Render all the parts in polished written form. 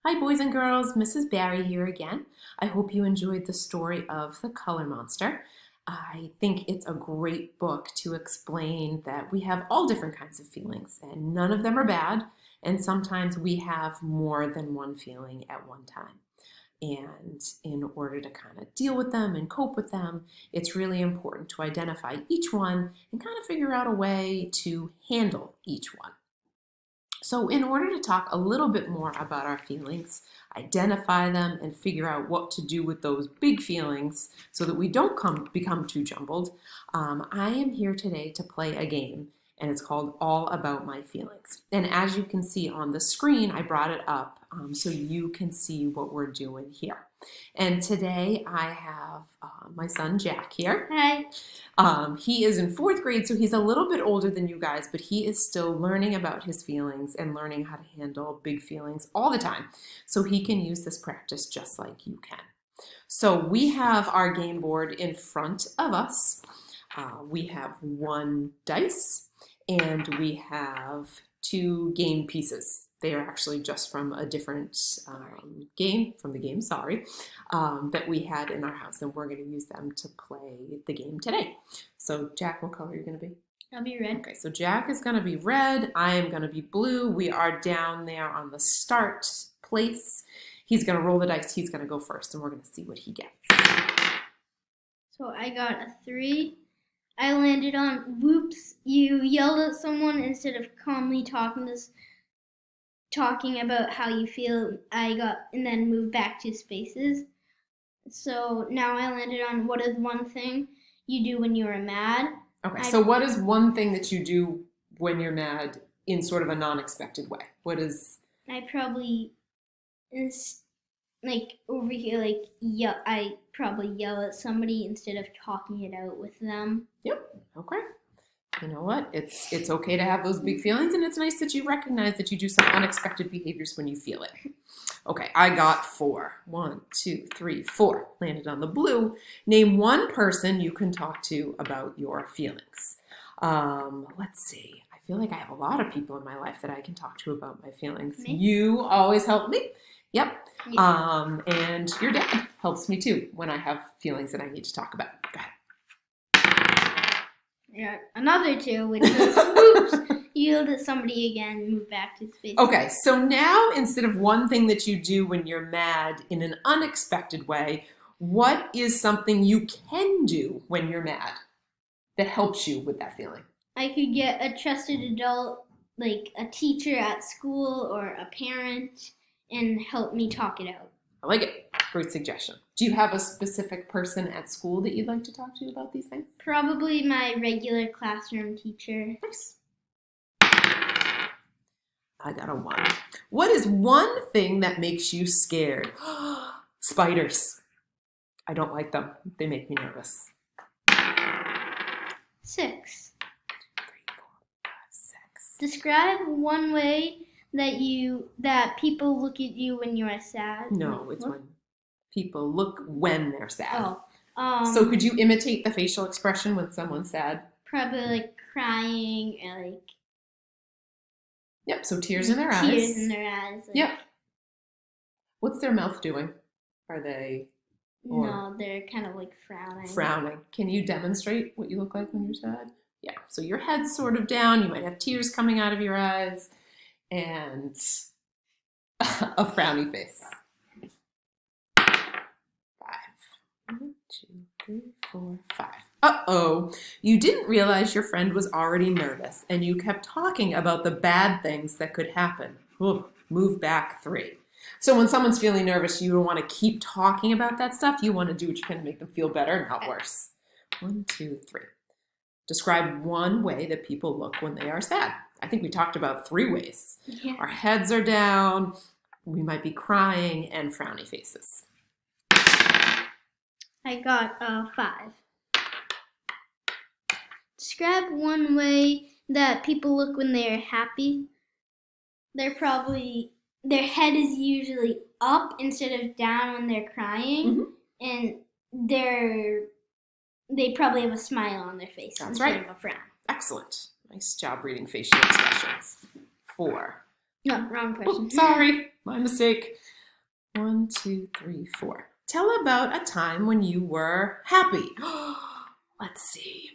Hi boys and girls, Mrs. Barry here again. I hope you enjoyed the story of the Color Monster. I think it's a great book to explain that we have all different kinds of feelings and none of them are bad, and sometimes we have more than one feeling at one time. And in order to kind of deal with them and cope with them, it's really important to identify each one and kind of figure out a way to handle each one. So in order to talk a little bit more about our feelings, identify them, and figure out what to do with those big feelings so that we don't become too jumbled, I am here today to play a game, and it's called All About My Feelings. And as you can see on the screen, I brought it up so you can see what we're doing here. And today I have my son Jack here. Hi. He is in 4th grade, so he's a little bit older than you guys, but he is still learning about his feelings and learning how to handle big feelings all the time. So he can use this practice just like you can. So we have our game board in front of us. We have 1 dice and we have 2 game pieces. They are actually just from a different game, that we had in our house, and we're going to use them to play the game today. So Jack, what color are you going to be? I'll be red. Okay, so Jack is going to be red. I am going to be blue. We are down there on the start place. He's going to roll the dice. He's going to go first, and we're going to see what he gets. So I got a 3. I landed on whoops. You yelled at someone instead of calmly talking about how you feel. And then moved back 2 spaces. So now I landed on what is one thing you do when you are mad. Okay, so what is one thing that you do when you're mad in sort of a non-expected way? What is... I probably over here, I probably yell at somebody instead of talking it out with them. Yep, okay. You know what? It's okay to have those big feelings, and it's nice that you recognize that you do some unexpected behaviors when you feel it. Okay, I got 4. 1, 2, 3, 4. Landed on the blue. Name one person you can talk to about your feelings. Let's see. I feel like I have a lot of people in my life that I can talk to about my feelings. Me? You always help me. Yep. Yeah. And your dad helps me too when I have feelings that I need to talk about. Go ahead. Yeah, another 2, which was whoops. You yelled at somebody again, move back to space. Okay, so now instead of one thing that you do when you're mad in an unexpected way, what is something you can do when you're mad that helps you with that feeling? I could get a trusted adult, like a teacher at school or a parent, and help me talk it out. I like it. Great suggestion. Do you have a specific person at school that you'd like to talk to about these things? Probably my regular classroom teacher. Nice. I got a 1. What is one thing that makes you scared? Spiders. I don't like them. They make me nervous. 6. 3, 4, 5, 6. Describe one way that people look at you when you are sad. No, it's when people look when they're sad. Oh. So could you imitate the facial expression when someone's sad? Probably like crying or like... Yep, so tears in their eyes. Tears in their eyes. Like, yep. What's their mouth doing? Are they... No, they're kind of like frowning. Frowning. Can you demonstrate what you look like when you're sad? Yeah, so your head's sort of down. You might have tears coming out of your eyes. And a frowny face. 5. 1, 2, 3, 4, 5. Uh-oh. You didn't realize your friend was already nervous, and you kept talking about the bad things that could happen. Ooh, move back 3. So when someone's feeling nervous, you don't want to keep talking about that stuff. You want to do what you can to make them feel better, not worse. 1, 2, 3. Describe one way that people look when they are sad. I think we talked about 3 ways. Yeah. Our heads are down, we might be crying, and frowny faces. I got 5. Describe one way that people look when they are happy. Their head is usually up instead of down when they're crying, and they probably have a smile on their face instead of a frown. Excellent. Nice job reading facial expressions. 4. No, wrong question. Oh, sorry, my mistake. 1, 2, 3, 4. Tell about a time when you were happy. Let's see.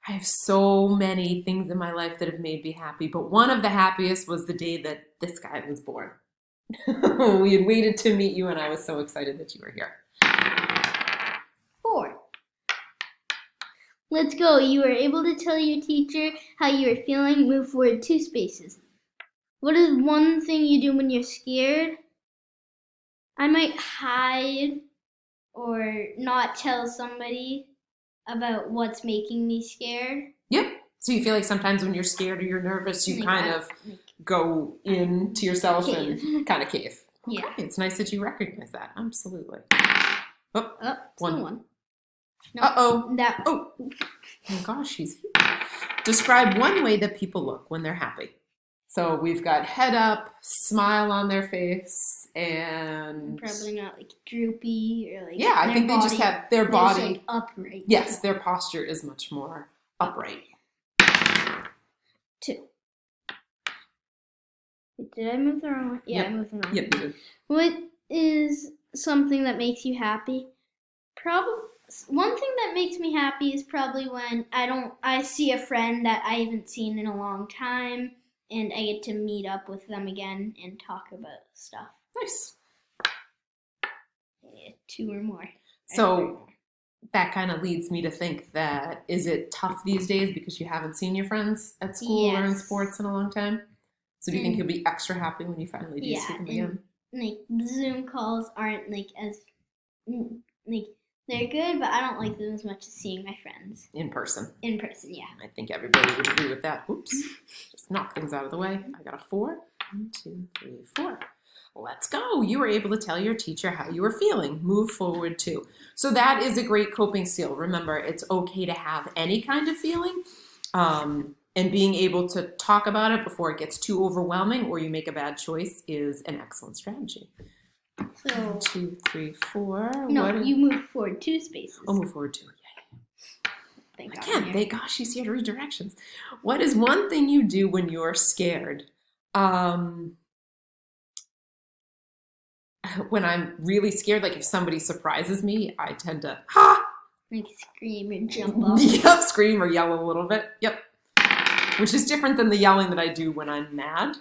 I have so many things in my life that have made me happy, but one of the happiest was the day that this guy was born. We had waited to meet you, and I was so excited that you were here. 4. Let's go. You were able to tell your teacher how you were feeling. Move forward 2 spaces. What is one thing you do when you're scared? I might hide or not tell somebody about what's making me scared. Yep. So you feel like sometimes when you're scared or you're nervous, you kind of go into yourself and kind of cave. Okay. Yeah. It's nice that you recognize that. Absolutely. Oh, one. No, Uh-oh. That. Oh my gosh, he's here. Describe one way that people look when they're happy. So we've got head up, smile on their face, and probably not like droopy or like. Yeah, I think they just have their body like upright. Yes, their posture is much more upright. 2. Did I move the wrong way? Yeah, Yep. I moved the wrong way. Yep, you did. What is something that makes you happy? Probably one thing that makes me happy is probably when I see a friend that I haven't seen in a long time, and I get to meet up with them again and talk about stuff. Nice. Yeah, 2 or more. So that kind of leads me to think that, is it tough these days because you haven't seen your friends at school or in sports in a long time? So do you think you'll be extra happy when you finally do see them again? Like Zoom calls aren't like as like they're good, but I don't like them as much as seeing my friends in person. In person, yeah. I think everybody would agree with that. Oops, just knock things out of the way. I got a 4. 1, 2, 3, 4. Let's go. You were able to tell your teacher how you were feeling. Move forward 2. So that is a great coping skill. Remember, it's okay to have any kind of feeling. And being able to talk about it before it gets too overwhelming or you make a bad choice is an excellent strategy. So 1, 2, 3, 4. No, you move forward 2 spaces. Oh, move forward 2. Yeah. Thank God. Thank God she's here to read directions. What is one thing you do when you're scared? When I'm really scared, like if somebody surprises me, I tend to like scream and jump up. Yep, scream or yell a little bit. Yep. Which is different than the yelling that I do when I'm mad.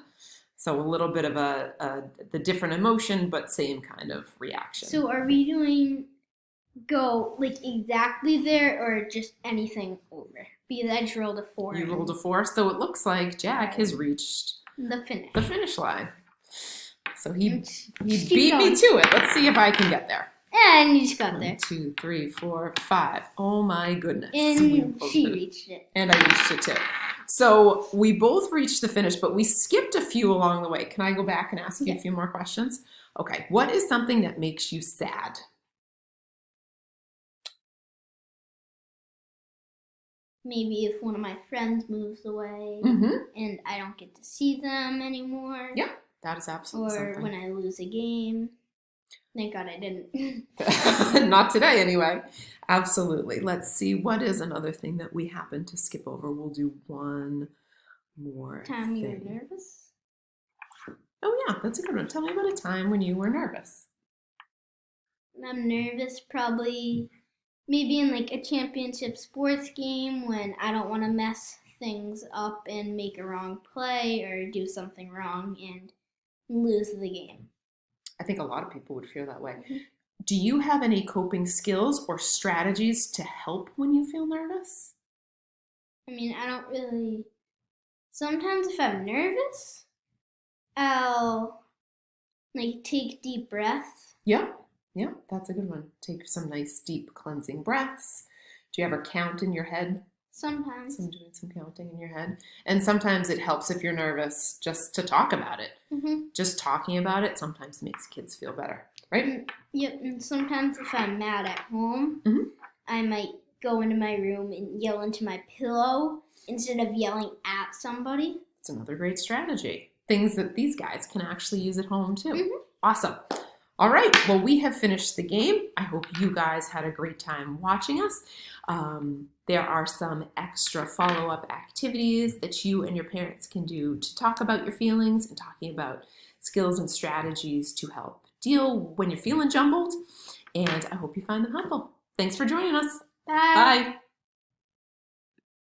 So a little bit of the different emotion, but same kind of reaction. So are we doing go like exactly there or just anything over? Because I just rolled a 4. You rolled a 4, so it looks like Jack has reached the finish line. So he beat going. me to it. Let's see if I can get there. And you just got 1, there. 2, 3, 4, 5. Oh my goodness. And she reached it. And I reached it too. So we both reached the finish, but we skipped a few along the way. Can I go back and ask you a few more questions? Okay. What is something that makes you sad? Maybe if one of my friends moves away and I don't get to see them anymore. Yeah, that is absolutely something. Or when I lose a game. Thank God I didn't. Not today, anyway. Absolutely. Let's see. What is another thing that we happen to skip over? We'll do one more time thing. You were nervous? Oh, yeah. That's a good one. Tell me about a time when you were nervous. I'm nervous probably maybe in like a championship sports game when I don't want to mess things up and make a wrong play or do something wrong and lose the game. I think a lot of people would feel that way. Do you have any coping skills or strategies to help when you feel nervous? I mean, I don't really. Sometimes if I'm nervous, I'll like take deep breaths. Yeah, that's a good one. Take some nice deep cleansing breaths. Do you ever count in your head? Sometimes. So I'm doing some counting in your head. And sometimes it helps if you're nervous just to talk about it. Just talking about it sometimes makes kids feel better, right? Yep, and sometimes if I'm mad at home, I might go into my room and yell into my pillow instead of yelling at somebody. It's another great strategy. Things that these guys can actually use at home too. Awesome. All right, well, we have finished the game. I hope you guys had a great time watching us. There are some extra follow-up activities that you and your parents can do to talk about your feelings and talking about skills and strategies to help deal when you're feeling jumbled. And I hope you find them helpful. Thanks for joining us. Bye. Bye.